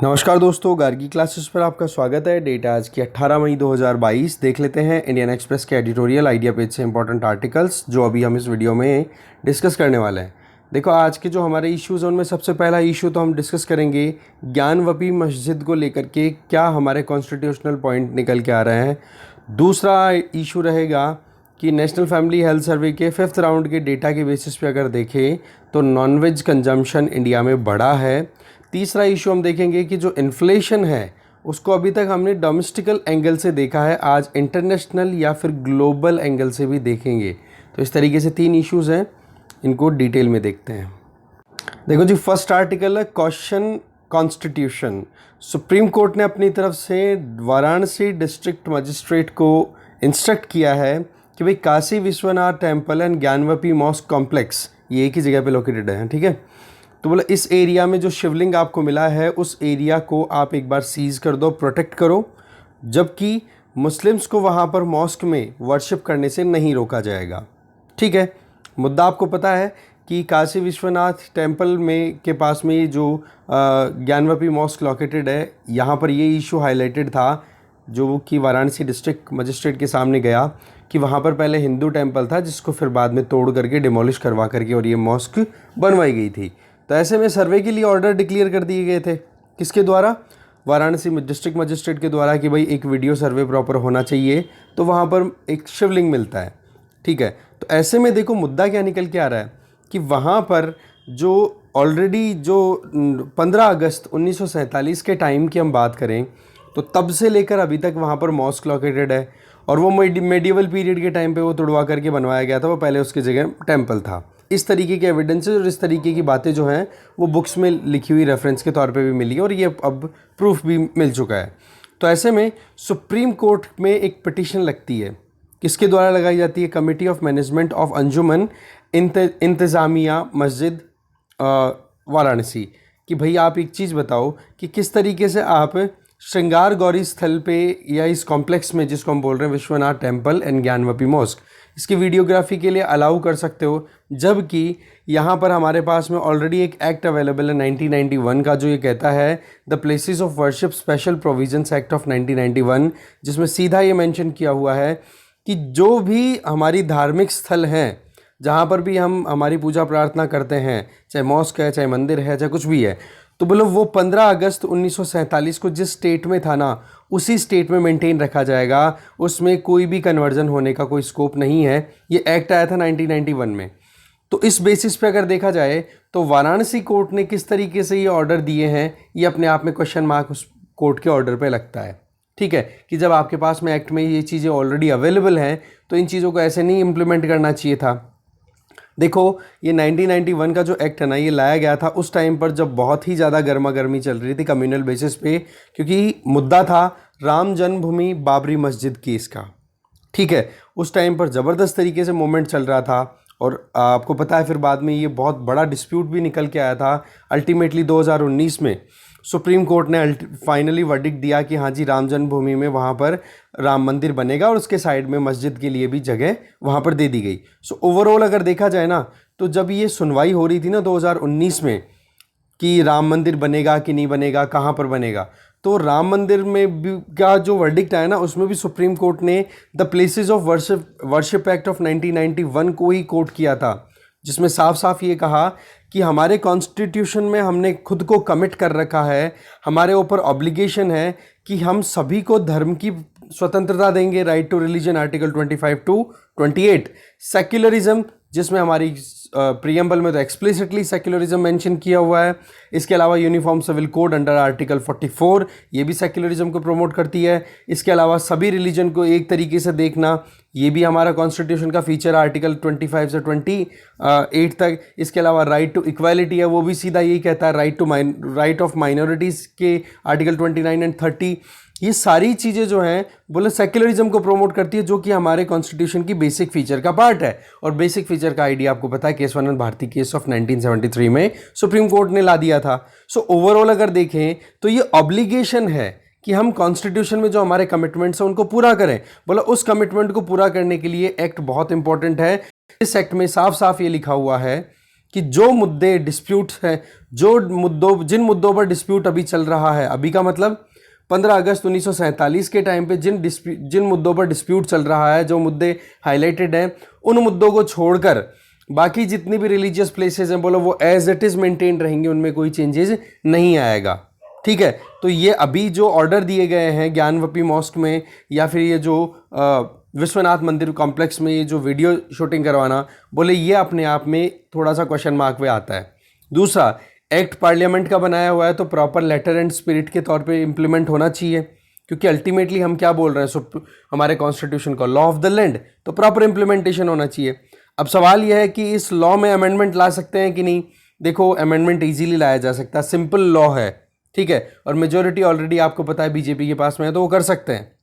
नमस्कार दोस्तों, गार्गी क्लासेस पर आपका स्वागत है। डेट आज की 18 मई 2022। देख लेते हैं इंडियन एक्सप्रेस के एडिटोरियल आइडिया पेज से इंपॉर्टेंट आर्टिकल्स जो अभी हम इस वीडियो में डिस्कस करने वाले हैं। देखो, आज के जो हमारे इश्यूज़ हैं उनमें सबसे पहला इशू तो हम डिस्कस करेंगे ज्ञानवपी मस्जिद को लेकर के क्या हमारे कॉन्स्टिट्यूशनल पॉइंट निकल के आ रहे हैं। दूसरा इशू रहेगा कि नेशनल फैमिली हेल्थ सर्वे के 5th राउंड के डेटा के बेसिस पे अगर देखें तो नॉनवेज कंजम्पशन इंडिया में बढ़ा है। तीसरा इशू हम देखेंगे कि जो इन्फ्लेशन है उसको अभी तक हमने डोमेस्टिकल एंगल से देखा है, आज इंटरनेशनल या फिर ग्लोबल एंगल से भी देखेंगे। तो इस तरीके से 3 इश्यूज़ हैं, इनको डिटेल में देखते हैं। देखो जी, फर्स्ट आर्टिकल है क्वेश्चन कॉन्स्टिट्यूशन। सुप्रीम कोर्ट ने अपनी तरफ से वाराणसी डिस्ट्रिक्ट मजिस्ट्रेट को इंस्ट्रक्ट किया है कि भाई Kashi Vishwanath temple and Gyanvapi mosque complex ये एक ही जगह पे लोकेटेड है, ठीक है। तो बोला इस एरिया में जो शिवलिंग आपको मिला है उस एरिया को आप एक बार सीज़ कर दो, प्रोटेक्ट करो, जबकि मुस्लिम्स को वहाँ पर मॉस्क में वर्शिप करने से नहीं रोका जाएगा, ठीक है। मुद्दा आपको पता है कि काशी विश्वनाथ टेम्पल में के पास में ये जो ज्ञानवपी मॉस्क लोकेटेड है, यहाँ पर ये इशू हाईलाइटेड था जो कि वाराणसी डिस्ट्रिक्ट मजिस्ट्रेट के सामने गया कि वहाँ पर पहले हिंदू टेम्पल था जिसको फिर बाद में तोड़ करके डिमोलिश करवा करके और ये मॉस्क बनवाई गई थी। तो ऐसे में सर्वे के लिए ऑर्डर डिक्लेयर कर दिए गए थे, किसके द्वारा? वाराणसी डिस्ट्रिक्ट मजिस्ट्रेट के द्वारा कि भाई एक वीडियो सर्वे प्रॉपर होना चाहिए तो वहाँ पर एक शिवलिंग मिलता है, ठीक है। तो ऐसे में देखो मुद्दा क्या निकल के आ रहा है कि वहाँ पर जो ऑलरेडी जो 15 अगस्त 1947 के टाइम की हम बात करें तो तब से लेकर अभी तक वहाँ पर मॉस्क लोकेटेड है और वो मेडिएवल पीरियड के टाइम पे वो तुड़वा करके बनवाया गया था, वो पहले उसकी जगह टेम्पल था। इस तरीके के एविडेंसेस और इस तरीके की बातें जो हैं वो बुक्स में लिखी हुई रेफरेंस के तौर पे भी मिली है और ये अब प्रूफ भी मिल चुका है। तो ऐसे में सुप्रीम कोर्ट में एक पिटीशन लगती है, किसके द्वारा लगाई जाती है? कमेटी ऑफ मैनेजमेंट ऑफ अंजुमन इंतज़ामिया मस्जिद वाराणसी, कि भाई आप एक चीज़ बताओ कि किस तरीके से आप श्रृंगार गौरी स्थल पे या इस कॉम्प्लेक्स में जिसको हम बोल रहे हैं Vishwanath temple and Gyanvapi mask, इसकी वीडियोग्राफी के लिए अलाउ कर सकते हो, जबकि यहाँ पर हमारे पास में ऑलरेडी एक एक्ट अवेलेबल है 1991 का जो ये कहता है the places of worship special provisions act of 1991, जिसमें सीधा ये मेंशन किया हुआ है कि जो भी हमारी धार्मिक स्थल हैं जहाँ पर भी हम हमारी पूजा प्रार्थना करते हैं, चाहे मॉस्क है, चाहे मंदिर है, चाहे कुछ भी है, तो बोलो वो 15 अगस्त 1947 को जिस स्टेट में था ना उसी स्टेट में मेंटेन रखा जाएगा, उसमें कोई भी कन्वर्जन होने का कोई स्कोप नहीं है। ये एक्ट आया था 1991 में। तो इस बेसिस पे अगर देखा जाए तो वाराणसी कोर्ट ने किस तरीके से ये ऑर्डर दिए हैं, ये अपने आप में क्वेश्चन मार्क उस कोर्ट के ऑर्डर पे लगता है, ठीक है, कि जब आपके पास में एक्ट में ये चीज़ें ऑलरेडी अवेलेबल हैं तो इन चीज़ों को ऐसे नहीं इम्प्लीमेंट करना चाहिए था। देखो, ये 1991 का जो एक्ट है ना, ये लाया गया था उस टाइम पर जब बहुत ही ज़्यादा गर्मा गर्मी चल रही थी कम्युनल बेसिस पे, क्योंकि मुद्दा था राम जन्मभूमि बाबरी मस्जिद केस का, ठीक है। उस टाइम पर ज़बरदस्त तरीके से मूवमेंट चल रहा था और आपको पता है फिर बाद में ये बहुत बड़ा डिस्प्यूट भी निकल के आया था। अल्टीमेटली 2019 में सुप्रीम कोर्ट ने फाइनली वर्डिक्ट दिया कि हाँ जी, राम जन्मभूमि में वहाँ पर राम मंदिर बनेगा और उसके साइड में मस्जिद के लिए भी जगह वहाँ पर दे दी गई। सो ओवरऑल अगर देखा जाए ना तो जब ये सुनवाई हो रही थी ना 2019 में कि राम मंदिर बनेगा कि नहीं बनेगा, कहाँ पर बनेगा, तो राम मंदिर में भी का जो वर्डिक्ट आया ना उसमें भी सुप्रीम कोर्ट ने the places of worship act of 1991 को ही कोट किया था, जिसमें साफ साफ ये कहा कि हमारे कॉन्स्टिट्यूशन में हमने खुद को कमिट कर रखा है, हमारे ऊपर ऑब्लिगेशन है कि हम सभी को धर्म की स्वतंत्रता देंगे, right to religion article 25 to 28, secularism जिसमें हमारी प्रीएम्बल में तो एक्सप्लिसिटली सेक्युलरिज्म मेंशन किया हुआ है। इसके अलावा uniform civil code under article 44 ये भी सेक्युलरिज्म को प्रमोट करती है। इसके अलावा सभी रिलीजन को एक तरीके से देखना ये भी हमारा कॉन्स्टिट्यूशन का फीचर आर्टिकल 25 से 28 तक। इसके अलावा राइट टू इक्वालिटी है, वो भी सीधा यही कहता है, राइट ऑफ माइनॉरिटीज़ के आर्टिकल 29 एंड 30। ये सारी चीज़ें जो हैं बोले सेक्युलरिज्म को प्रमोट करती है, जो कि हमारे कॉन्स्टिट्यूशन की बेसिक फीचर का पार्ट है। और बेसिक फीचर का आइडिया आपको पता है केशवानंद भारती केस ऑफ 1973 में सुप्रीम कोर्ट ने ला दिया था। सो ओवरऑल अगर देखें तो ये ऑब्लिगेशन है कि हम कॉन्स्टिट्यूशन में जो हमारे कमिटमेंट्स हैं उनको पूरा करें। बोला उस कमिटमेंट को पूरा करने के लिए एक्ट बहुत इंपॉर्टेंट है। इस एक्ट में साफ साफ ये लिखा हुआ है कि जो मुद्दे डिस्प्यूट्स हैं, जिन मुद्दों पर डिस्प्यूट अभी चल रहा है, अभी का मतलब 15 अगस्त 1947 के टाइम पे जिन मुद्दों पर डिस्प्यूट चल रहा है, जो मुद्दे हाईलाइटेड हैं, उन मुद्दों को छोड़कर बाकी जितनी भी रिलीजियस प्लेसेस हैं बोलो वो एज इट इज़ मेंटेन रहेंगे, उनमें कोई चेंजेस नहीं आएगा। ठीक है, तो ये अभी जो ऑर्डर दिए गए हैं ज्ञानवपी मॉस्क में या फिर ये जो विश्वनाथ मंदिर कॉम्प्लेक्स में ये जो वीडियो शूटिंग करवाना, बोले ये अपने आप में थोड़ा सा क्वेश्चन मार्क पे आता है। दूसरा, एक्ट पार्लियामेंट का बनाया हुआ है तो प्रॉपर लेटर एंड स्पिरिट के तौर पे इम्प्लीमेंट होना चाहिए, क्योंकि अल्टीमेटली हम क्या बोल रहे हैं, हमारे कॉन्स्टिट्यूशन का लॉ ऑफ द लैंड, तो प्रॉपर इम्प्लीमेंटेशन होना चाहिए। अब सवाल यह है कि इस लॉ में अमेंडमेंट ला सकते हैं कि नहीं। देखो, अमेंडमेंट इजीली लाया जा सकता है, सिंपल लॉ है, ठीक है, और मेजोरिटी ऑलरेडी आपको पता है बीजेपी के पास में है, तो वो कर सकते हैं।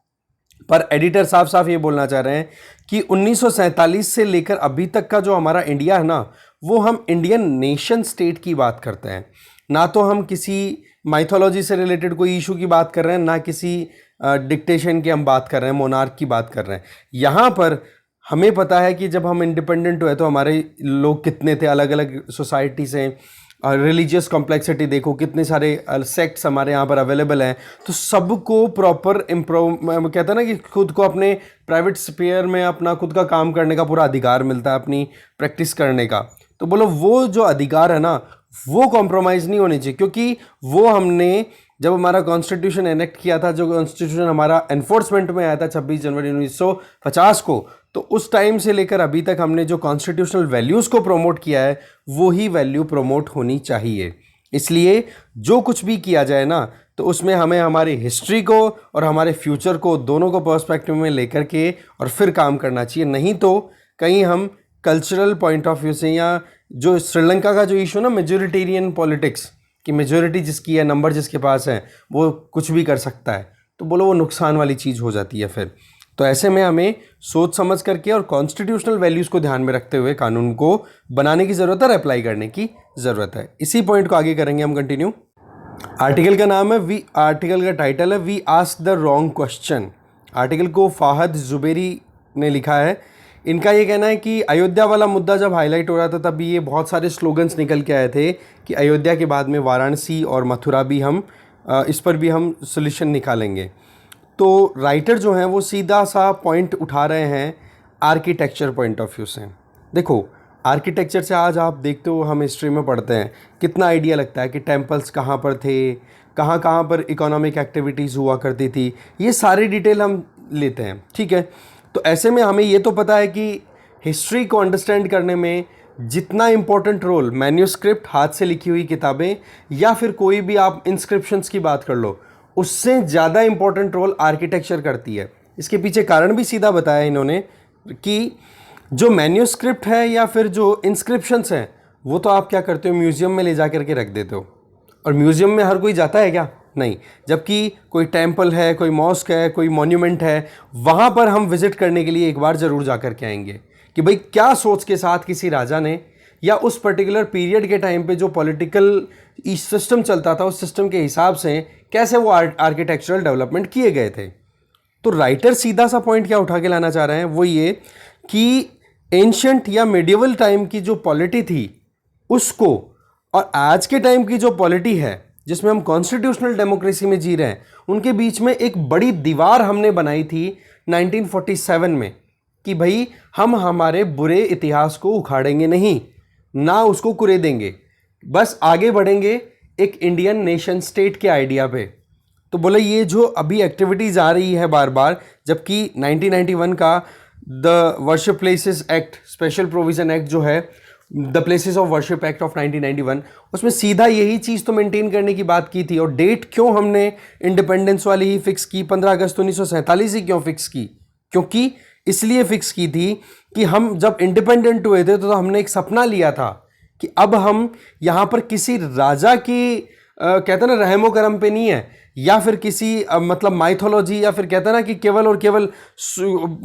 पर एडिटर साफ साफ ये बोलना चाह रहे हैं कि 1947 से लेकर अभी तक का जो हमारा इंडिया है ना, वो हम इंडियन नेशन स्टेट की बात करते हैं, ना तो हम किसी माइथोलॉजी से रिलेटेड कोई इशू की बात कर रहे हैं, ना किसी डिक्टेशन की हम बात कर रहे हैं, मोनार्क की बात कर रहे हैं। यहाँ पर हमें पता है कि जब हम इंडिपेंडेंट हुए तो हमारे लोग कितने थे, अलग अलग सोसाइटी से, रिलीजियस कॉम्प्लेक्सिटी देखो, कितने सारे सेक्ट्स हमारे यहाँ पर अवेलेबल हैं, तो सबको प्रॉपर कहते हैं ना कि खुद को अपने प्राइवेट स्फीयर में अपना खुद का काम करने का पूरा अधिकार मिलता है, अपनी प्रैक्टिस करने का। तो बोलो वो जो अधिकार है ना, वो कॉम्प्रोमाइज़ नहीं होनी चाहिए, क्योंकि वो हमने जब हमारा कॉन्स्टिट्यूशन एनेक्ट किया था, जो कॉन्स्टिट्यूशन हमारा एनफोर्समेंट में आया था 26 जनवरी 1950 को, तो उस टाइम से लेकर अभी तक हमने जो कॉन्स्टिट्यूशनल वैल्यूज़ को प्रमोट किया है, वो ही वैल्यू प्रमोट होनी चाहिए। इसलिए जो कुछ भी किया जाए ना, तो उसमें हमें हमारी हिस्ट्री को और हमारे फ्यूचर को दोनों को पर्सपेक्टिव में लेकर के और फिर काम करना चाहिए। नहीं तो कहीं हम कल्चरल पॉइंट ऑफ व्यू से, या जो श्रीलंका का जो इशू ना मेजोरिटेरियन पॉलिटिक्स, कि मेजोरिटी जिसकी है, नंबर जिसके पास है, वो कुछ भी कर सकता है, तो बोलो वो नुकसान वाली चीज़ हो जाती है फिर। तो ऐसे में हमें सोच समझ करके और कॉन्स्टिट्यूशनल वैल्यूज़ को ध्यान में रखते हुए कानून को बनाने की ज़रूरत है और अप्लाई करने की ज़रूरत है। इसी पॉइंट को आगे करेंगे हम कंटिन्यू। आर्टिकल का नाम है आर्टिकल का टाइटल है we ask the wrong question. Article को फाहद जुबेरी ने लिखा है। इनका ये कहना है कि अयोध्या वाला मुद्दा जब हाईलाइट हो रहा था, तभी ये बहुत सारे स्लोगन्स निकल के आए थे कि अयोध्या के बाद में वाराणसी और मथुरा भी हम इस पर भी हम सोल्यूशन निकालेंगे। तो राइटर जो हैं वो सीधा सा पॉइंट उठा रहे हैं आर्किटेक्चर पॉइंट ऑफ व्यू से। देखो, आर्किटेक्चर से आज आप देखते हो, हम हिस्ट्री में पढ़ते हैं, कितना आइडिया लगता है कि टेम्पल्स कहाँ पर थे, कहाँ कहाँ पर इकोनॉमिक एक्टिविटीज़ हुआ करती थी, ये सारी डिटेल हम लेते हैं। ठीक है, तो ऐसे में हमें ये तो पता है कि हिस्ट्री को अंडरस्टैंड करने में जितना इम्पोर्टेंट रोल मैन्यूस्क्रिप्ट, हाथ से लिखी हुई किताबें, या फिर कोई भी आप इंस्क्रिप्शंस की बात कर लो, उससे ज़्यादा इम्पोर्टेंट रोल आर्किटेक्चर करती है। इसके पीछे कारण भी सीधा बताया इन्होंने कि जो मैन्यूस्क्रिप्ट है या फिर जो इंस्क्रिप्शंस हैं, वो तो आप क्या करते हो, म्यूज़ियम में ले जा करके रख देते हो, और म्यूज़ियम में हर कोई जाता है क्या? नहीं। जबकि कोई टेम्पल है, कोई मॉस्क है, कोई मॉन्यूमेंट है, वहाँ पर हम विज़िट करने के लिए एक बार ज़रूर जा कर के आएंगे कि भाई क्या सोच के साथ किसी राजा ने या उस पर्टिकुलर पीरियड के टाइम पे जो पॉलिटिकल सिस्टम चलता था, उस सिस्टम के हिसाब से कैसे वो आर्किटेक्चरल डेवलपमेंट किए गए थे। तो राइटर सीधा सा पॉइंट क्या उठा के लाना चाह रहे हैं, वो ये कि एंशिएंट या मेडिवल टाइम की जो पॉलिटी थी उसको और आज के टाइम की जो पॉलिटी है जिसमें हम कॉन्स्टिट्यूशनल डेमोक्रेसी में जी रहे हैं, उनके बीच में एक बड़ी दीवार हमने बनाई थी 1947 में कि भाई हम हमारे बुरे इतिहास को उखाड़ेंगे नहीं, ना उसको कुरेदेंगे, बस आगे बढ़ेंगे एक इंडियन नेशन स्टेट के आइडिया पे। तो बोले ये जो अभी एक्टिविटीज़ आ रही है बार बार, जबकि 1991 का the worship places act, special provision act जो है, the places of worship act of 1991, उसमें सीधा यही चीज़ तो मेंटेन करने की बात की थी। और डेट क्यों हमने इंडिपेंडेंस वाली ही फिक्स की, 15 अगस्त 1947 ही क्यों फिक्स की? क्योंकि इसलिए फिक्स की थी कि हम जब इंडिपेंडेंट हुए थे तो हमने एक सपना लिया था कि अब हम यहाँ पर किसी राजा की कहते हैं ना रहमो करम पे नहीं है, या फिर किसी मतलब माइथोलॉजी, या फिर कहते हैं ना कि केवल और केवल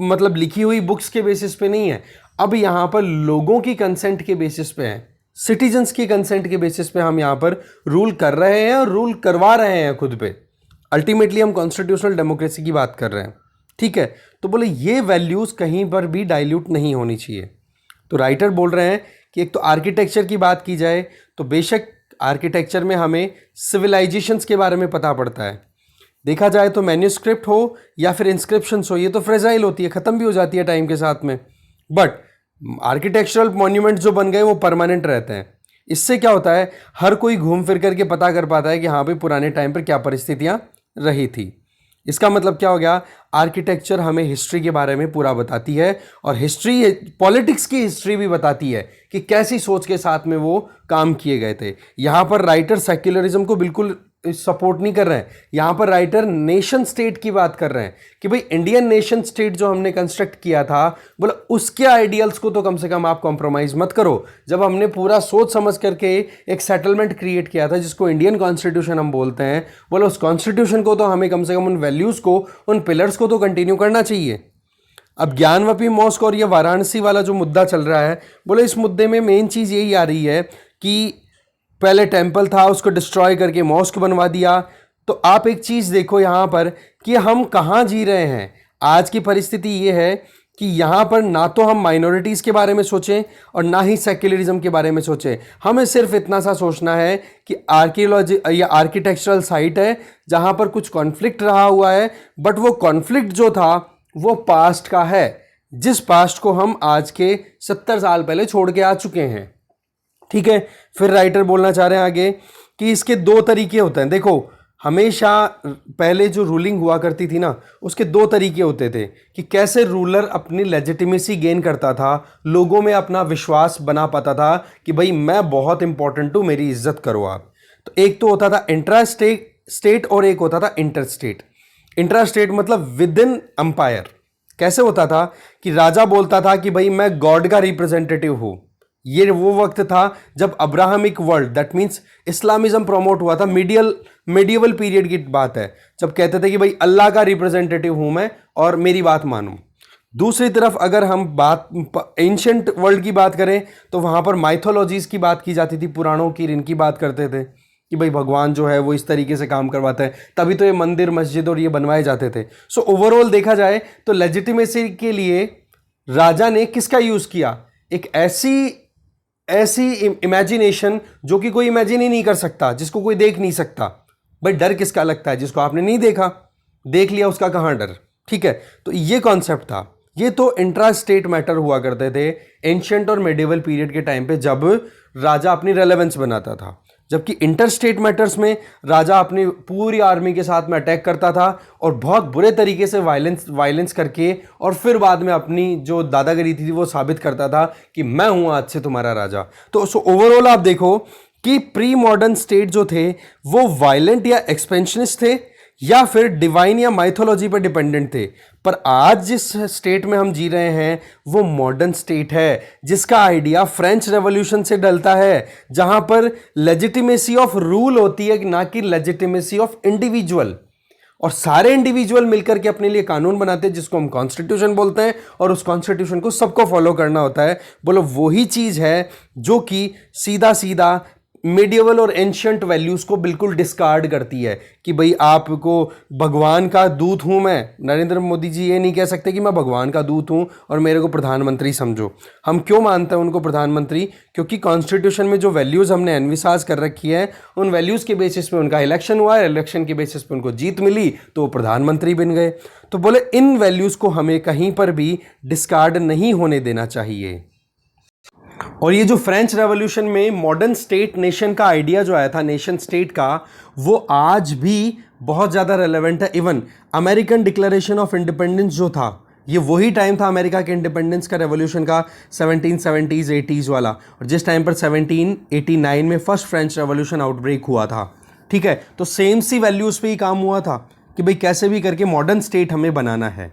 मतलब लिखी हुई बुक्स के बेसिस पे नहीं है। अब यहाँ पर लोगों की कंसेंट के बेसिस पे है, सिटीजन्स की कंसेंट के बेसिस पे हम यहाँ पर रूल कर रहे हैं और रूल करवा रहे हैं खुद पे। अल्टीमेटली हम कॉन्स्टिट्यूशनल डेमोक्रेसी की बात कर रहे हैं। ठीक है, तो बोले ये वैल्यूज़ कहीं पर भी डाइल्यूट नहीं होनी चाहिए। तो राइटर बोल रहे हैं कि एक तो आर्किटेक्चर की बात की जाए तो बेशक आर्किटेक्चर में हमें सिविलाइजेशंस के बारे में पता पड़ता है। देखा जाए तो मैन्यूस्क्रिप्ट हो या फिर इंस्क्रिप्शंस हो, ये तो फ्रेजाइल होती है, ख़त्म भी हो जाती है टाइम के साथ में, बट आर्किटेक्चरल मॉन्यूमेंट्स जो बन गए वो परमानेंट रहते हैं। इससे क्या होता है, हर कोई घूम फिर करके पता कर पाता है कि हाँ भाई पुराने टाइम पर क्या परिस्थितियाँ रही थी। इसका मतलब क्या हो गया, आर्किटेक्चर हमें हिस्ट्री के बारे में पूरा बताती है, और हिस्ट्री पॉलिटिक्स की हिस्ट्री भी बताती है कि कैसी सोच के साथ में वो काम किए गए थे। यहाँ पर राइटर सेक्युलरिज्म को बिल्कुल सपोर्ट नहीं कर रहे हैं, यहाँ पर राइटर नेशन स्टेट की बात कर रहे हैं कि भाई इंडियन नेशन स्टेट जो हमने कंस्ट्रक्ट किया था, बोला उसके आइडियल्स को तो कम से कम आप कॉम्प्रोमाइज़ मत करो। जब हमने पूरा सोच समझ करके एक सेटलमेंट क्रिएट किया था जिसको इंडियन कॉन्स्टिट्यूशन हम बोलते हैं, बोला उस कॉन्स्टिट्यूशन को तो हमें कम से कम उन वैल्यूज़ को, उन पिलर्स को तो कंटिन्यू करना चाहिए। अब ज्ञानवापी मॉस्क और ये वाराणसी वाला जो मुद्दा चल रहा है, बोले इस मुद्दे में मेन चीज़ यही आ रही है कि पहले टेम्पल था, उसको डिस्ट्रॉय करके मॉस्क बनवा दिया। तो आप एक चीज़ देखो यहाँ पर कि हम कहाँ जी रहे हैं। आज की परिस्थिति ये है कि यहाँ पर ना तो हम माइनॉरिटीज़ के बारे में सोचें और ना ही सेक्युलरिज्म के बारे में सोचें। हमें सिर्फ इतना सा सोचना है कि आर्कियोलॉजी या आर्किटेक्चरल साइट है जहाँ पर कुछ कॉन्फ्लिक्ट रहा हुआ है, बट वो कॉन्फ्लिक्ट जो था वो पास्ट का है, जिस पास्ट को हम आज के 70 साल पहले छोड़ के आ चुके हैं। ठीक है, फिर राइटर बोलना चाह रहे हैं आगे कि इसके दो तरीके होते हैं। देखो, हमेशा पहले जो रूलिंग हुआ करती थी ना, उसके दो तरीके होते थे कि कैसे रूलर अपनी लेजिटिमेसी गेन करता था, लोगों में अपना विश्वास बना पाता था कि भाई मैं बहुत इंपॉर्टेंट हूँ, मेरी इज्जत करो आप। तो एक तो होता था इंट्रा स्टेट और एक होता था इंटर स्टेट। इंट्रा स्टेट मतलब विद इन एम्पायर। कैसे होता था कि राजा बोलता था कि भाई मैं गॉड का रिप्रेजेंटेटिव हूँ। ये वो वक्त था जब Abrahamic world, that means Islamism promote हुआ था। मेडिएवल पीरियड की बात है, जब कहते थे कि भाई अल्लाह का रिप्रेजेंटेटिव हूं मैं और मेरी बात मानो। दूसरी तरफ अगर हम बात एंशिएंट वर्ल्ड की बात करें तो वहां पर माइथोलॉजीज की बात की जाती थी, पुराणों की, इनकी बात करते थे कि भाई भगवान जो है वो इस तरीके से काम करवाता है, तभी तो ये मंदिर मस्जिद और ये बनवाए जाते थे। सो ओवरऑल देखा जाए तो लेजिटिमेसी के लिए राजा ने किसका यूज किया, एक ऐसी इमेजिनेशन जो कि कोई इमेजिन ही नहीं कर सकता, जिसको कोई देख नहीं सकता। भाई डर किसका लगता है, जिसको आपने नहीं देखा, देख लिया उसका कहां डर। ठीक है, तो ये कॉन्सेप्ट था। ये तो इंट्रा स्टेट मैटर हुआ करते थे एंशिएंट और मेडिवल पीरियड के टाइम पे, जब राजा अपनी रेलेवेंस बनाता था। जबकि इंटर स्टेट मैटर्स में राजा अपनी पूरी आर्मी के साथ में अटैक करता था और बहुत बुरे तरीके से वायलेंस करके, और फिर बाद में अपनी जो दादागिरी थी वो साबित करता था कि मैं हूं आज से तुम्हारा राजा। तो ओवरऑल आप देखो कि प्री मॉडर्न स्टेट जो थे वो वायलेंट या एक्सपेंशनिस्ट थे या फिर डिवाइन या माइथोलॉजी पर डिपेंडेंट थे। पर आज जिस स्टेट में हम जी रहे हैं वो मॉडर्न स्टेट है, जिसका आइडिया फ्रेंच रेवोल्यूशन से डलता है, जहां पर लेजिटिमेसी ऑफ रूल होती है ना कि लेजिटिमेसी ऑफ इंडिविजुअल। और सारे इंडिविजुअल मिलकर के अपने लिए कानून बनाते हैं जिसको हम कॉन्स्टिट्यूशन बोलते हैं, और उस कॉन्स्टिट्यूशन को सबको फॉलो करना होता है। बोलो वही चीज है जो कि सीधा सीधा मेडिएवल और एंशिएंट वैल्यूज को बिल्कुल डिस्कार्ड करती है कि भाई आपको भगवान का दूत हूं मैं। नरेंद्र मोदी जी ये नहीं कह सकते कि मैं भगवान का दूत हूं और मेरे को प्रधानमंत्री समझो। हम क्यों मानते हैं उनको प्रधानमंत्री, क्योंकि कॉन्स्टिट्यूशन में जो वैल्यूज हमने एनविसाज कर रखी है, उन वैल्यूज के बेसिस पे उनका इलेक्शन हुआ, इलेक्शन के बेसिस पे उनको जीत मिली तो वो प्रधानमंत्री बन गए। तो बोले इन वैल्यूज को हमें कहीं पर भी डिस्कार्ड नहीं होने देना चाहिए। और ये जो फ्रेंच रेवोल्यूशन में मॉडर्न स्टेट नेशन का आइडिया जो आया था, नेशन स्टेट का, वो आज भी बहुत ज़्यादा रेलेवेंट है। Even American declaration of independence जो था, ये वही टाइम था अमेरिका के इंडिपेंडेंस का, रेवोल्यूशन का, 1770s 80s वाला, और जिस टाइम पर 1789 में फर्स्ट फ्रेंच रेवोल्यूशन आउटब्रेक हुआ था। ठीक है, तो सेम सी वैल्यूज़ पे ही काम हुआ था कि भाई कैसे भी करके मॉडर्न स्टेट हमें बनाना है।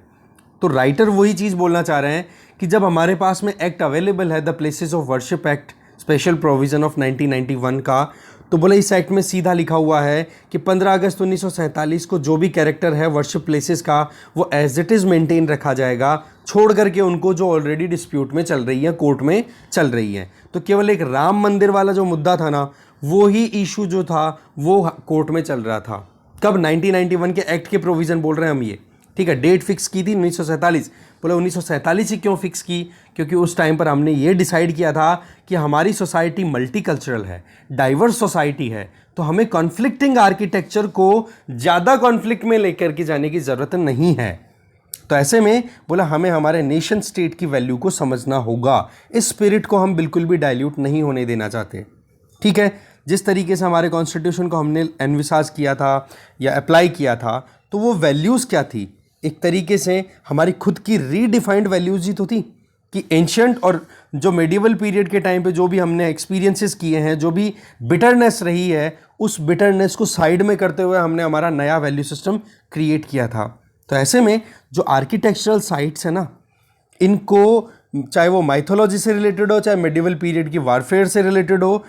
तो राइटर वही चीज़ बोलना चाह रहे हैं कि जब हमारे पास में एक्ट अवेलेबल है, the places of worship act, special provision of 1991 का, तो बोले इस एक्ट में सीधा लिखा हुआ है कि 15 अगस्त 1947 को जो भी कैरेक्टर है वर्शिप प्लेसेस का वो एज इट इज़ मेंटेन रखा जाएगा, छोड़ करके उनको जो ऑलरेडी डिस्प्यूट में चल रही है, कोर्ट में चल रही है। तो केवल एक राम मंदिर वाला जो मुद्दा था ना, वो ही इशू जो था वो कोर्ट में चल रहा था। कब? 1991 के एक्ट के प्रोविज़न बोल रहे हैं हम ये। ठीक है, डेट फिक्स की थी 1947। बोले 1947 ही क्यों फिक्स की? क्योंकि उस टाइम पर हमने ये डिसाइड किया था कि हमारी सोसाइटी मल्टीकल्चरल है, डाइवर्स सोसाइटी है, तो हमें कॉन्फ्लिक्टिंग आर्किटेक्चर को ज़्यादा कॉन्फ्लिक्ट में लेकर के जाने की ज़रूरत नहीं है। तो ऐसे में बोला हमें हमारे नेशन स्टेट की वैल्यू को समझना होगा। इस स्पिरिट को हम बिल्कुल भी डाइल्यूट नहीं होने देना चाहते। ठीक है, जिस तरीके से हमारे कॉन्स्टिट्यूशन को हमने एनविसाज किया था या अप्लाई किया था, तो वो वैल्यूज़ क्या थी? एक तरीके से हमारी खुद की रीडिफाइंड वैल्यूज़ ही तो थी कि एंशियंट और जो मेडिवल पीरियड के टाइम पे जो भी हमने एक्सपीरियंसेस किए हैं, जो भी बिटरनेस रही है, उस बिटरनेस को साइड में करते हुए हमने हमारा नया वैल्यू सिस्टम क्रिएट किया था। तो ऐसे में जो आर्किटेक्चरल साइट्स है ना, इनको चाहे वो माइथोलॉजी से रिलेटेड हो, चाहे मेडिवल पीरियड की वारफेयर से रिलेटेड हो,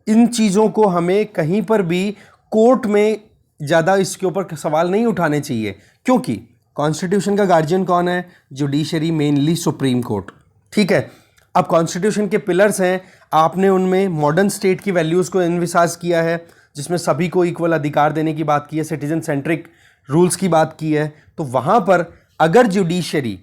इन चीज़ों को हमें कहीं पर भी कोर्ट में ज़्यादा इसके ऊपर सवाल नहीं उठाने चाहिए, क्योंकि कॉन्स्टिट्यूशन का गार्जियन कौन है? Judiciary, mainly supreme court. ठीक है, अब कॉन्स्टिट्यूशन के पिलर्स हैं, आपने उनमें मॉडर्न स्टेट की वैल्यूज़ को इन्विसाज किया है, जिसमें सभी को इक्वल अधिकार देने की बात की है, सिटीजन सेंट्रिक रूल्स की बात की है। तो वहाँ पर अगर जुडिशरी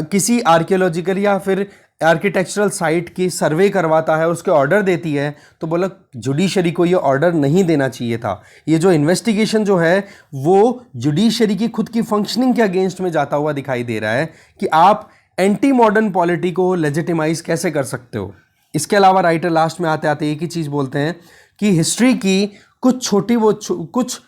किसी आर्कियोलॉजिकल या फिर आर्किटेक्चरल साइट की सर्वे करवाता है, उसके ऑर्डर देती है, तो बोला जुडिशरी को ये ऑर्डर नहीं देना चाहिए था। ये जो इन्वेस्टिगेशन जो है वो जुडिशरी की खुद की फंक्शनिंग के अगेंस्ट में जाता हुआ दिखाई दे रहा है कि आप एंटी मॉडर्न पॉलिटी को लेजिटिमाइज कैसे कर सकते हो। इसके अलावा राइटर लास्ट में आते आते एक ही चीज़ बोलते हैं कि हिस्ट्री की कुछ छोटी कुछ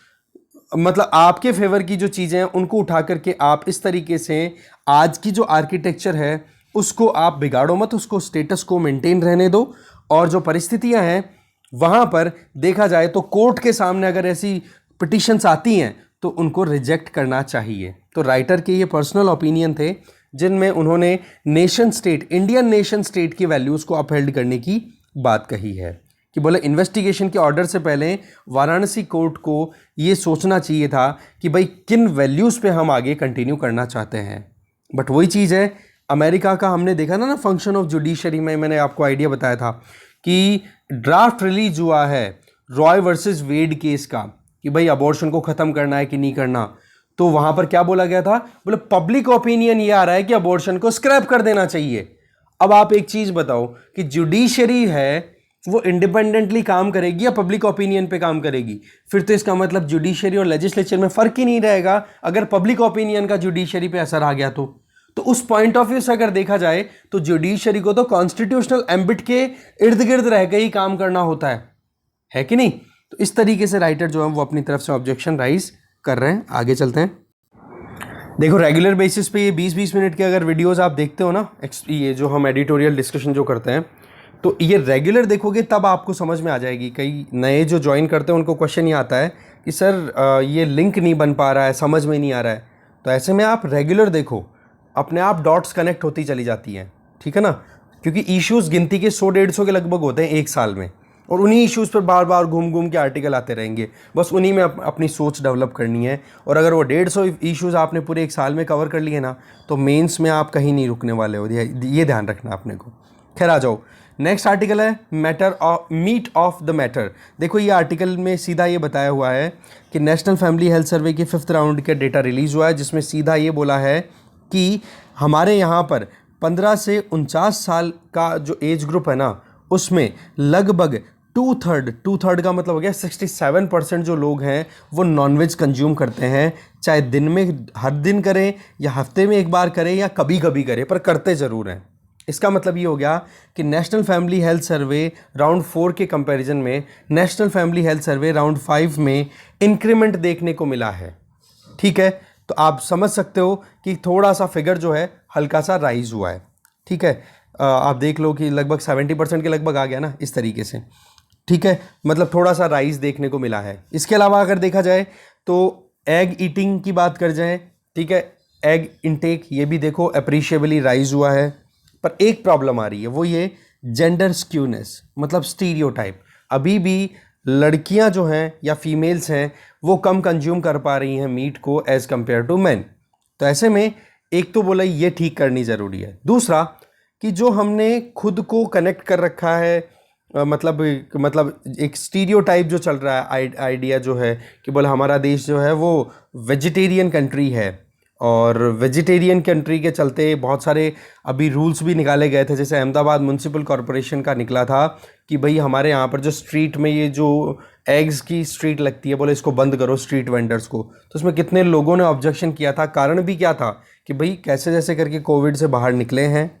मतलब आपके फेवर की जो चीज़ें हैं उनको उठा करके आप इस तरीके से आज की जो आर्किटेक्चर है उसको आप बिगाड़ो मत, उसको स्टेटस को मेंटेन रहने दो। और जो परिस्थितियां हैं वहाँ पर देखा जाए तो कोर्ट के सामने अगर ऐसी पिटिशंस आती हैं तो उनको रिजेक्ट करना चाहिए। तो राइटर के ये पर्सनल ओपिनियन थे जिनमें उन्होंने nation state, Indian nation state की वैल्यूज़ को अपहेल्ड करने की बात कही है कि बोले इन्वेस्टिगेशन के ऑर्डर से पहले वाराणसी कोर्ट को ये सोचना चाहिए था कि भाई किन वैल्यूज़ पे हम आगे कंटिन्यू करना चाहते हैं। बट वही चीज़ है, अमेरिका का हमने देखा ना फंक्शन ऑफ जुडिशरी में मैंने आपको आइडिया बताया था कि ड्राफ्ट रिलीज हुआ है रॉय वर्सेस वेड केस का कि भाई अबॉर्शन को ख़त्म करना है कि नहीं करना। तो वहाँ पर क्या बोला गया था? बोले पब्लिक ओपिनियन ये आ रहा है कि अबॉर्शन को स्क्रैप कर देना चाहिए। अब आप एक चीज़ बताओ कि जुडिशरी है वो इंडिपेंडेंटली काम करेगी या पब्लिक ओपिनियन पे काम करेगी? फिर तो इसका मतलब जुडिशरी और लेजिस्लेचर में फ़र्क ही नहीं रहेगा अगर पब्लिक ओपिनियन का जुडिशरी पे असर आ गया तो उस पॉइंट ऑफ व्यू से अगर देखा जाए तो जुडिशरी को तो कॉन्स्टिट्यूशनल एम्बिट के इर्द गिर्द रह के ही काम करना होता है कि नहीं? तो इस तरीके से राइटर जो है वो अपनी तरफ से ऑब्जेक्शन राइज कर रहे हैं। आगे चलते हैं। देखो रेगुलर बेसिस पे ये 20-20 मिनट के अगर वीडियोस आप देखते हो ना, ये जो हम एडिटोरियल डिस्कशन जो करते हैं, तो ये रेगुलर देखोगे तब आपको समझ में आ जाएगी। कई नए जो ज्वाइन करते हैं उनको क्वेश्चन ये आता है कि सर ये लिंक नहीं बन पा रहा है, समझ में नहीं आ रहा है। तो ऐसे में आप रेगुलर देखो, अपने आप डॉट्स कनेक्ट होती चली जाती हैं, ठीक है ना? क्योंकि इश्यूज़ गिनती के 100-150 के लगभग होते हैं एक साल में, और उन्हीं इश्यूज़ पर बार बार घूम घूम के आर्टिकल आते रहेंगे। बस उन्हीं में अपनी सोच डेवलप करनी है। और अगर वो 150 इश्यूज़ आपने पूरे एक साल में कवर कर लिए ना, तो मेंस में आप कहीं नहीं रुकने वाले हो, ये ध्यान रखना अपने को। खैर आ जाओ, नेक्स्ट आर्टिकल है मीट ऑफ द मैटर। देखो ये आर्टिकल में सीधा ये बताया हुआ है कि नेशनल फैमिली हेल्थ सर्वे के 5th राउंड का डेटा रिलीज़ हुआ है, जिसमें सीधा ये बोला है कि हमारे यहाँ पर 15 से 49 साल का जो एज ग्रुप है ना, उसमें लगभग टू थर्ड का मतलब हो गया 67% जो लोग हैं वो नॉनवेज कंज्यूम करते हैं, चाहे दिन में हर दिन करें या हफ्ते में एक बार करें या कभी कभी करें, पर करते ज़रूर हैं। इसका मतलब ये हो गया कि national family health survey round 4 के कंपैरिजन में national family health survey round 5 में इंक्रीमेंट देखने को मिला है। ठीक है, तो आप समझ सकते हो कि थोड़ा सा फिगर जो है हल्का सा राइज हुआ है। ठीक है, आप देख लो कि लगभग 70% के लगभग आ गया ना, इस तरीके से। ठीक है, मतलब थोड़ा सा राइज देखने को मिला है। इसके अलावा अगर देखा जाए तो एग ईटिंग की बात कर जाए, ठीक है, एग इंटेक ये भी देखो अप्रिशिएबली राइज हुआ है। पर एक प्रॉब्लम आ रही है, वो ये जेंडर स्क्यूनेस, मतलब स्टीरियोटाइप। अभी भी लड़कियां जो हैं या फीमेल्स हैं वो कम कंज्यूम कर पा रही हैं मीट को एज़ कम्पेयर टू मैन। तो ऐसे में एक तो बोला ये ठीक करनी ज़रूरी है। दूसरा कि जो हमने खुद को कनेक्ट कर रखा है, मतलब एक स्टीरियोटाइप जो चल रहा है, आइडिया जो है कि बोला हमारा देश जो है वो वेजिटेरियन कंट्री है और वेजिटेरियन कंट्री के चलते बहुत सारे अभी रूल्स भी निकाले गए थे। जैसे अहमदाबाद म्यूनसिपल कॉरपोरेशन का निकला था कि भाई हमारे यहाँ पर जो स्ट्रीट में ये जो एग्स की स्ट्रीट लगती है, बोले इसको बंद करो स्ट्रीट वेंडर्स को। तो उसमें कितने लोगों ने ऑब्जेक्शन किया था। कारण भी क्या था कि भाई कैसे जैसे करके कोविड से बाहर निकले हैं,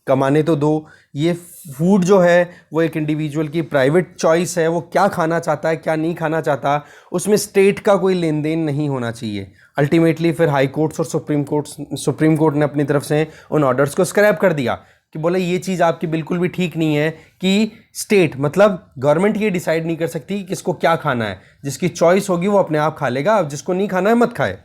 कमाने तो दो। ये फूड जो है वो एक इंडिविजुअल की प्राइवेट चॉइस है, वो क्या खाना चाहता है क्या नहीं खाना चाहता, उसमें स्टेट का कोई लेन देन नहीं होना चाहिए। अल्टीमेटली फिर हाई कोर्ट्स और सुप्रीम कोर्ट ने अपनी तरफ से उन ऑर्डर्स को स्क्रैप कर दिया कि बोले ये चीज़ आपकी बिल्कुल भी ठीक नहीं है कि स्टेट मतलब गवर्नमेंट ये डिसाइड नहीं कर सकती कि किसको क्या खाना है। जिसकी चॉइस होगी वो अपने आप खा लेगा, अब जिसको नहीं खाना है मत खाए।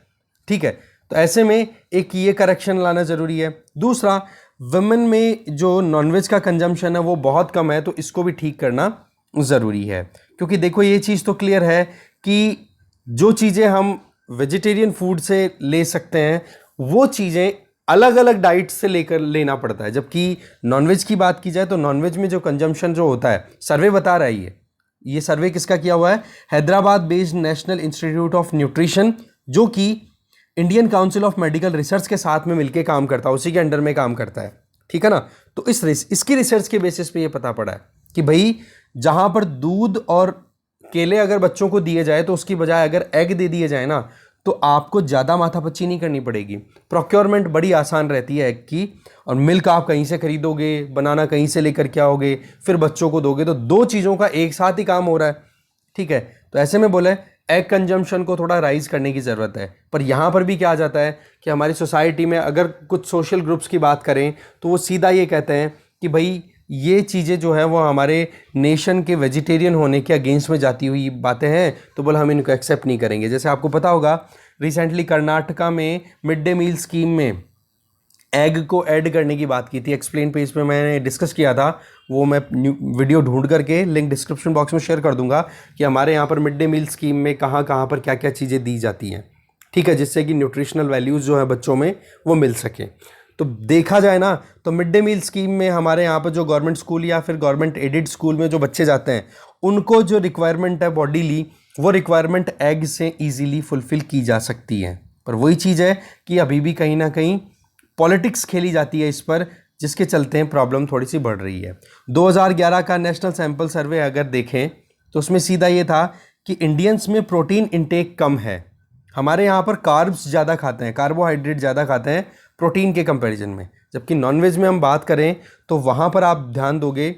ठीक है, तो ऐसे में एक ये करेक्शन लाना ज़रूरी है। दूसरा, वुमेन में जो नॉनवेज का कंजम्पशन है वो बहुत कम है, तो इसको भी ठीक करना ज़रूरी है। क्योंकि देखो ये चीज़ तो क्लियर है कि जो चीज़ें हम वेजिटेरियन फूड से ले सकते हैं वो चीज़ें अलग अलग डाइट से लेकर लेना पड़ता है। जबकि नॉनवेज की बात की जाए तो नॉनवेज में जो कंजम्पशन जो होता है, सर्वे बता रहा है ये सर्वे किसका किया हुआ है, Hyderabad based national institute of nutrition, जो कि Indian council of medical research के साथ में मिलकर काम करता है, उसी के अंडर में काम करता है। ठीक है ना। तो इसकी रिसर्च के बेसिस पे ये पता पड़ा है कि भाई जहां पर दूध और केले अगर बच्चों को दिए जाए तो उसकी बजाय अगर एग दे दिए जाए ना, तो आपको ज़्यादा माथापच्ची नहीं करनी पड़ेगी। प्रोक्योरमेंट बड़ी आसान रहती है एग की, और मिल्क आप कहीं से खरीदोगे, बनाना कहीं से लेकर के आओगे, फिर बच्चों को दोगे, तो दो चीज़ों का एक साथ ही काम हो रहा है। ठीक है, तो ऐसे में बोले एग कंजम्पशन को थोड़ा राइज करने की ज़रूरत है। पर यहाँ पर भी क्या आ जाता है कि हमारी सोसाइटी में अगर कुछ सोशल ग्रुप्स की बात करें तो वो सीधा ये कहते हैं कि भाई ये चीज़ें जो है वो हमारे नेशन के वेजिटेरियन होने के अगेंस्ट में जाती हुई बातें हैं, तो बोला हम इनको एक्सेप्ट नहीं करेंगे। जैसे आपको पता होगा रिसेंटली कर्नाटका में मिड डे मील स्कीम में एग को ऐड करने की बात की थी। एक्सप्लेन पेज पे मैंने डिस्कस किया था, वो मैं वीडियो ढूंढ करके लिंक डिस्क्रिप्शन बॉक्स में शेयर कर दूंगा कि हमारे यहाँ पर मिड डे मील स्कीम में कहाँ कहाँ पर क्या क्या चीज़ें दी जाती हैं। ठीक है, जिससे कि न्यूट्रिशनल वैल्यूज़ जो है बच्चों में वो मिल सके। तो देखा जाए ना तो मिड डे मील स्कीम में हमारे यहाँ पर जो गवर्नमेंट स्कूल या फिर गवर्नमेंट एडेड स्कूल में जो बच्चे जाते हैं उनको जो रिक्वायरमेंट है बॉडीली, वो रिक्वायरमेंट एग से ईजीली फुलफिल की जा सकती है। पर वही चीज़ है कि अभी भी कहीं ना कहीं पॉलिटिक्स खेली जाती है इस पर, जिसके चलते प्रॉब्लम थोड़ी सी बढ़ रही है। 2011 का नेशनल सैंपल सर्वे अगर देखें तो उसमें सीधा ये था कि इंडियंस में प्रोटीन इंटेक कम है। हमारे यहाँ पर कार्ब्स ज़्यादा खाते हैं, कार्बोहाइड्रेट ज़्यादा खाते हैं प्रोटीन के कंपैरिजन में। जबकि नॉनवेज में हम बात करें तो वहाँ पर आप ध्यान दोगे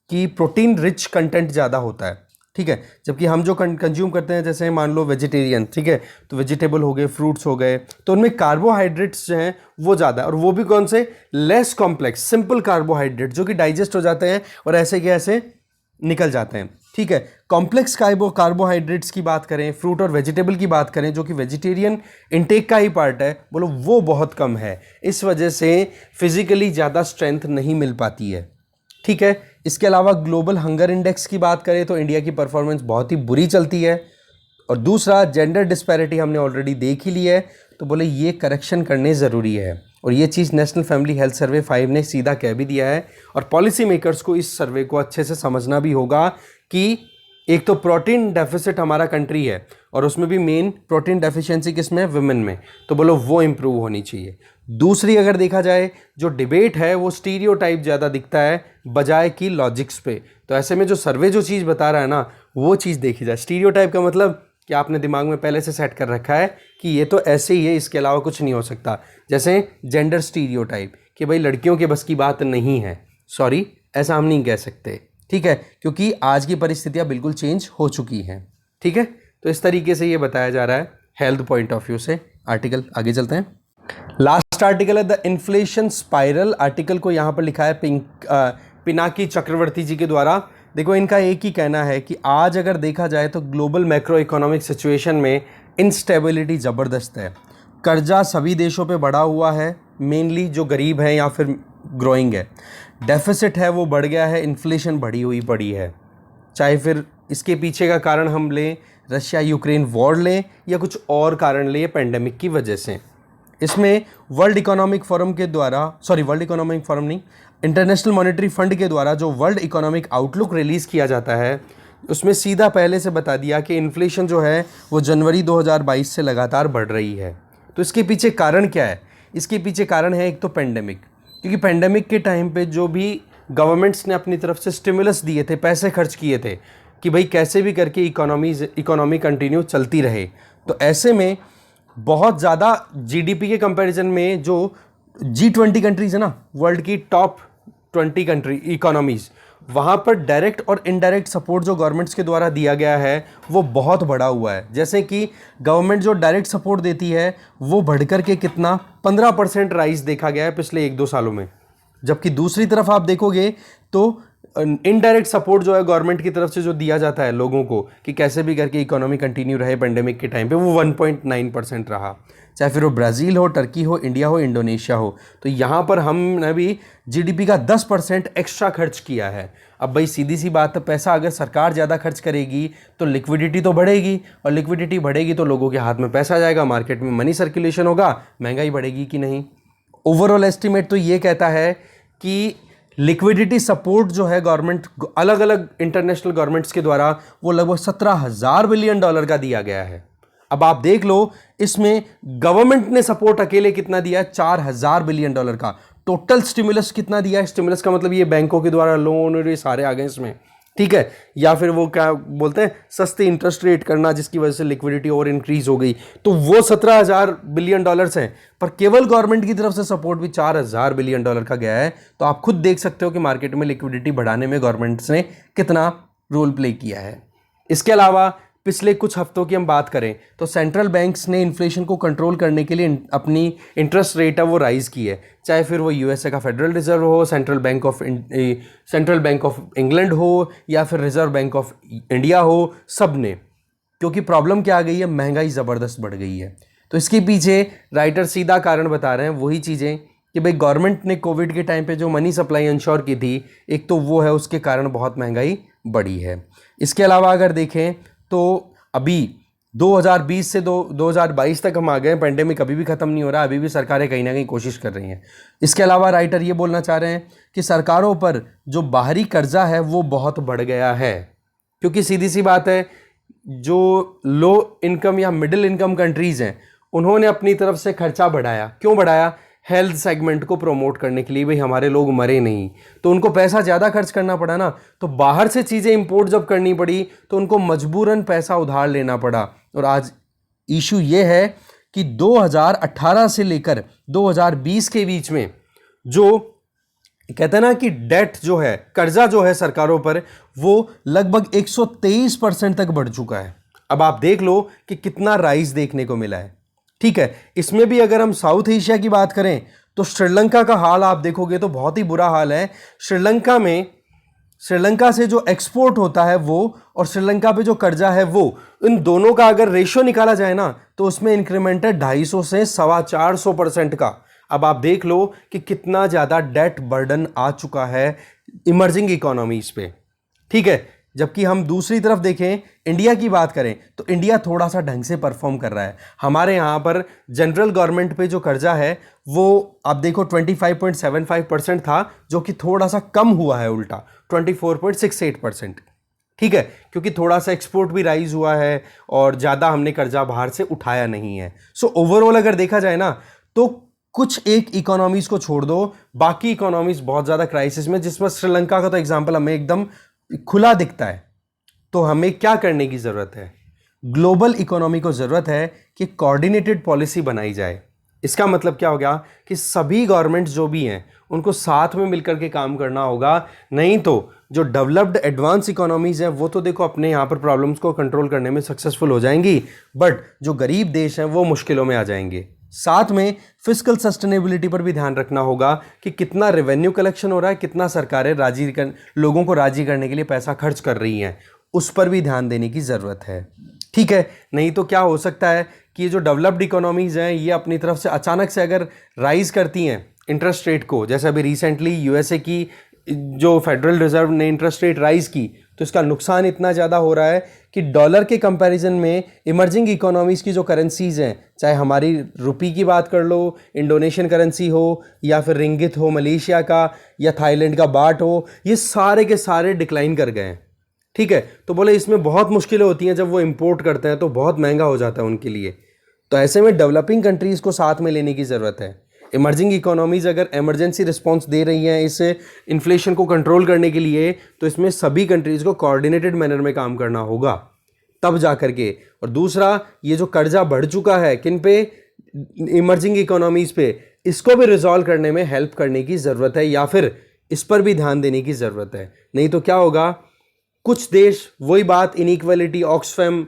कि प्रोटीन रिच कंटेंट ज़्यादा होता है। ठीक है, जबकि हम जो कंज्यूम करते हैं जैसे मान लो वेजिटेरियन, ठीक है, तो वेजिटेबल हो गए, फ्रूट्स हो गए, तो उनमें कार्बोहाइड्रेट्स जो हैं वो ज़्यादा, और वो भी कौन से, लेस कॉम्प्लेक्स सिंपल कार्बोहाइड्रेट जो कि डाइजेस्ट हो जाते हैं और ऐसे के ऐसे निकल जाते हैं। ठीक है, कॉम्प्लेक्स कार्बोहाइड्रेट्स की बात करें, फ्रूट और वेजिटेबल की बात करें जो कि वेजिटेरियन इंटेक का ही पार्ट है, बोलो वो बहुत कम है। इस वजह से फिजिकली ज़्यादा स्ट्रेंथ नहीं मिल पाती है। ठीक है, इसके अलावा ग्लोबल हंगर इंडेक्स की बात करें तो इंडिया की परफॉर्मेंस बहुत ही बुरी चलती है। और दूसरा, जेंडर डिस्पैरिटी हमने ऑलरेडी देख ही ली है, तो बोले ये करेक्शन करने ज़रूरी है। और ये चीज़ नेशनल फैमिली हेल्थ सर्वे 5 ने सीधा कह भी दिया है। और पॉलिसी मेकर्स को इस सर्वे को अच्छे से समझना भी होगा कि एक तो प्रोटीन डेफिसिट हमारा कंट्री है और उसमें भी मेन प्रोटीन डेफिशिएंसी किसमें, वुमेन में, तो बोलो वो इम्प्रूव होनी चाहिए। दूसरी अगर देखा जाए जो डिबेट है वो स्टीरियोटाइप ज़्यादा दिखता है बजाय कि लॉजिक्स पे। तो ऐसे में जो सर्वे जो चीज़ बता रहा है ना वो चीज़ देखी जाए। स्टीरियोटाइप का मतलब कि आपने दिमाग में पहले से सेट कर रखा है कि ये तो ऐसे ही है, इसके अलावा कुछ नहीं हो सकता। जैसे जेंडर स्टीरियोटाइप कि भाई लड़कियों के बस की बात नहीं है, सॉरी ऐसा हम नहीं कह सकते। ठीक है, क्योंकि आज की परिस्थितियाँ बिल्कुल चेंज हो चुकी हैं। ठीक है, तो इस तरीके से ये बताया जा रहा है हेल्थ पॉइंट ऑफ व्यू से। आर्टिकल आगे चलते हैं। लास्ट आर्टिकल है द इन्फ्लेशन स्पाइरल। आर्टिकल को यहाँ पर लिखा है पिनाकी चक्रवर्ती जी के द्वारा। देखो इनका एक ही कहना है कि आज अगर देखा जाए तो ग्लोबल मैक्रो इकोनॉमिक सिचुएशन में इंस्टेबिलिटी ज़बरदस्त है। कर्जा सभी देशों पे बढ़ा हुआ है, मेनली जो गरीब हैं या फिर ग्रोइंग है। डेफिसिट है वो बढ़ गया है, इन्फ्लेशन बढ़ी हुई पड़ी है। चाहे फिर इसके पीछे का कारण हम लें रशिया यूक्रेन वॉर लें या कुछ और कारण लें पेंडेमिक की वजह से। इसमें वर्ल्ड इकोनॉमिक फोरम के द्वारा, वर्ल्ड इकोनॉमिक फोरम नहीं, इंटरनेशनल मॉनेटरी फंड के द्वारा जो वर्ल्ड इकोनॉमिक आउटलुक रिलीज़ किया जाता है उसमें सीधा पहले से बता दिया कि इन्फ्लेशन जो है वो जनवरी 2022 से लगातार बढ़ रही है। तो इसके पीछे कारण क्या है? इसके पीछे कारण है एक तो पेंडेमिक, क्योंकि पेंडेमिक के टाइम पे जो भी गवर्नमेंट्स ने अपनी तरफ से स्टिमुलस दिए थे, पैसे खर्च किए थे कि भाई कैसे भी करके इकोनॉमी कंटिन्यू चलती रहे, तो ऐसे में बहुत ज़्यादा जीडीपी के कंपैरिजन में जो G20 कंट्रीज़ है ना, वर्ल्ड की टॉप 20 कंट्री इकोनॉमीज़, वहाँ पर डायरेक्ट और इनडायरेक्ट सपोर्ट जो गवर्नमेंट्स के द्वारा दिया गया है वो बहुत बढ़ा हुआ है। जैसे कि गवर्नमेंट जो डायरेक्ट सपोर्ट देती है वो बढ़कर के कितना 15% राइज देखा गया है पिछले 1-2 सालों में, जबकि दूसरी तरफ आप देखोगे तो इनडायरेक्ट सपोर्ट जो है गवर्नमेंट की तरफ से जो दिया जाता है लोगों को कि कैसे भी करके इकोनॉमी कंटिन्यू रहे पेंडेमिक के टाइम पे, वो 1.9% रहा। चाहे फिर वो ब्राज़ील हो, टर्की हो, इंडिया हो, इंडोनेशिया हो, तो यहाँ पर हमने भी जीडीपी का 10% एक्स्ट्रा खर्च किया है। अब भाई सीधी सी बात है, पैसा अगर सरकार ज़्यादा खर्च करेगी तो लिक्विडिटी तो बढ़ेगी, और लिक्विडिटी बढ़ेगी तो लोगों के हाथ में पैसा जाएगा, मार्केट में मनी सर्कुलेशन होगा, महंगाई बढ़ेगी कि नहीं। ओवरऑल एस्टिमेट तो ये कहता है कि लिक्विडिटी सपोर्ट जो है गवर्नमेंट अलग अलग इंटरनेशनल गवर्नमेंट्स के द्वारा वो लगभग 17,000 बिलियन डॉलर का दिया गया है। अब आप देख लो इसमें गवर्नमेंट ने सपोर्ट अकेले कितना दिया है, 4,000 बिलियन डॉलर का। टोटल स्टिमुलस कितना दिया है? स्टिमुलस का मतलब ये बैंकों के द्वारा लोन और ये सारे आ गए इसमें, ठीक है, या फिर वो क्या बोलते हैं सस्ते इंटरेस्ट रेट करना जिसकी वजह से लिक्विडिटी और इंक्रीज हो गई, तो वो 17,000 बिलियन डॉलर्स हैं, पर केवल गवर्नमेंट की तरफ से सपोर्ट भी 4,000 बिलियन डॉलर का गया है। तो आप खुद देख सकते हो कि मार्केट में लिक्विडिटी बढ़ाने में गवर्नमेंट्स ने कितना रोल प्ले किया है। इसके अलावा पिछले कुछ हफ्तों की हम बात करें तो सेंट्रल बैंक्स ने इन्फ्लेशन को कंट्रोल करने के लिए अपनी इंटरेस्ट रेट है वो राइज़ की है, चाहे फिर वो यूएसए का फेडरल रिजर्व हो, सेंट्रल बैंक ऑफ इंग्लैंड हो, या फिर रिजर्व बैंक ऑफ इंडिया हो, सब ने। क्योंकि प्रॉब्लम क्या आ गई है, महंगाई ज़बरदस्त बढ़ गई है। तो इसके पीछे राइटर सीधा कारण बता रहे हैं, वही चीज़ें कि भाई गवर्नमेंट ने कोविड के टाइम पे जो मनी सप्लाई इंश्योर की थी, एक तो वो है, उसके कारण बहुत महंगाई बढ़ी है। इसके अलावा अगर देखें तो अभी 2020 से 2022 तक हम आ गए, पेंडेमिक अभी भी ख़त्म नहीं हो रहा, अभी भी सरकारें कहीं ना कहीं कोशिश कर रही हैं। इसके अलावा राइटर ये बोलना चाह रहे हैं कि सरकारों पर जो बाहरी कर्जा है वो बहुत बढ़ गया है, क्योंकि सीधी सी बात है जो लो इनकम या मिडिल इनकम कंट्रीज़ हैं उन्होंने अपनी तरफ से खर्चा बढ़ाया। क्यों बढ़ाया? हेल्थ सेगमेंट को प्रमोट करने के लिए, भाई हमारे लोग मरे नहीं, तो उनको पैसा ज़्यादा खर्च करना पड़ा ना, तो बाहर से चीज़ें इंपोर्ट जब करनी पड़ी तो उनको मजबूरन पैसा उधार लेना पड़ा। और आज इशू ये है कि 2018 से लेकर 2020 के बीच में जो कहते हैं ना कि डेट जो है, कर्जा जो है सरकारों पर, वो लगभग 123% तक बढ़ चुका है। अब आप देख लो कि कितना राइज देखने को मिला है, ठीक है। इसमें भी अगर हम साउथ एशिया की बात करें तो श्रीलंका का हाल आप देखोगे तो बहुत ही बुरा हाल है। श्रीलंका से जो एक्सपोर्ट होता है वो, और श्रीलंका पे जो कर्जा है वो, इन दोनों का अगर रेशियो निकाला जाए ना तो उसमें इंक्रीमेंट है 250 से 450% का। अब आप देख लो कि कितना ज़्यादा डेट बर्डन आ चुका है इमर्जिंग इकोनॉमीज पे, ठीक है। जबकि हम दूसरी तरफ देखें, इंडिया की बात करें तो इंडिया थोड़ा सा ढंग से परफॉर्म कर रहा है। हमारे यहाँ पर जनरल गवर्नमेंट पे जो कर्जा है वो आप देखो 25.75% था, जो कि थोड़ा सा कम हुआ है, उल्टा 24.68%, ठीक है, क्योंकि थोड़ा सा एक्सपोर्ट भी राइज हुआ है और ज़्यादा हमने कर्जा बाहर से उठाया नहीं है। सो ओवरऑल अगर देखा जाए ना तो कुछ एक इकोनॉमीज को छोड़ दो, बाकी इकोनॉमीज बहुत ज़्यादा क्राइसिस में, जिसमें श्रीलंका का तो एग्जाम्पल हमें एकदम खुला दिखता है। तो हमें क्या करने की ज़रूरत है? ग्लोबल इकोनॉमी को ज़रूरत है कि कोऑर्डिनेटेड पॉलिसी बनाई जाए। इसका मतलब क्या हो गया कि सभी गवर्नमेंट्स जो भी हैं उनको साथ में मिलकर के काम करना होगा, नहीं तो जो डेवलप्ड एडवांस इकोनॉमीज़ हैं वो तो देखो अपने यहाँ पर प्रॉब्लम्स को कंट्रोल करने में सक्सेसफुल हो जाएंगी, बट जो गरीब देश हैं वो मुश्किलों में आ जाएंगे। साथ में फिस्कल सस्टेनेबिलिटी पर भी ध्यान रखना होगा कि कितना रेवेन्यू कलेक्शन हो रहा है, कितना सरकारें लोगों को राजी करने के लिए पैसा खर्च कर रही हैं, उस पर भी ध्यान देने की ज़रूरत है, ठीक है। नहीं तो क्या हो सकता है कि ये जो डेवलप्ड इकोनॉमीज़ हैं ये अपनी तरफ से अचानक से अगर राइज़ करती हैं इंटरेस्ट रेट को, जैसे अभी रिसेंटली यूएसए की जो फेडरल रिजर्व ने इंटरेस्ट रेट राइज़ की, तो इसका नुकसान इतना ज़्यादा हो रहा है कि डॉलर के कंपैरिजन में इमर्जिंग इकोनॉमीज़ की जो करेंसीज़ हैं, चाहे हमारी रुपी की बात कर लो, इंडोनेशियन करेंसी हो, या फिर रिंगित हो मलेशिया का, या थाईलैंड का बाट हो, ये सारे के सारे डिक्लाइन कर गए हैं, ठीक है। तो बोले इसमें बहुत मुश्किलें होती हैं, जब वो इंपोर्ट करते हैं तो बहुत महंगा हो जाता है उनके लिए। तो ऐसे में डेवलपिंग कंट्रीज़ को साथ में लेने की ज़रूरत है। इमर्जिंग इकोनॉमीज़ अगर इमरजेंसी रिस्पॉन्स दे रही हैं इस इन्फ्लेशन को कंट्रोल करने के लिए, तो इसमें सभी कंट्रीज़ को कोऑर्डिनेटेड मैनर में काम करना होगा, तब जा करके। और दूसरा, ये जो कर्जा बढ़ चुका है किन पे, इमर्जिंग इकोनॉमीज़ पे, इसको भी रिजॉल्व करने में हेल्प करने की ज़रूरत है, या फिर इस पर भी ध्यान देने की ज़रूरत है। नहीं तो क्या होगा, कुछ देश, वही बात इनइक्वालिटी, ऑक्सफैम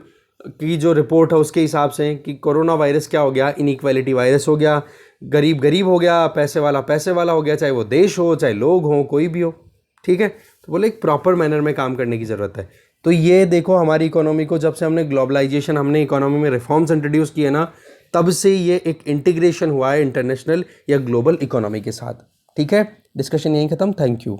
की जो रिपोर्ट है उसके हिसाब से कि कोरोना वायरस क्या हो गया, इनइक्वालिटी वायरस हो गया, गरीब गरीब हो गया, पैसे वाला हो गया, चाहे वो देश हो चाहे लोग हों, कोई भी हो, ठीक है। तो बोले एक प्रॉपर मैनर में काम करने की ज़रूरत है। तो ये देखो हमारी इकोनॉमी को, जब से हमने ग्लोबलाइजेशन, हमने इकोनॉमी में रिफॉर्म्स इंट्रोड्यूस किए ना, तब से ये एक इंटीग्रेशन हुआ है इंटरनेशनल या ग्लोबल इकोनॉमी के साथ, ठीक है। डिस्कशन यहीं ख़त्म, थैंक यू।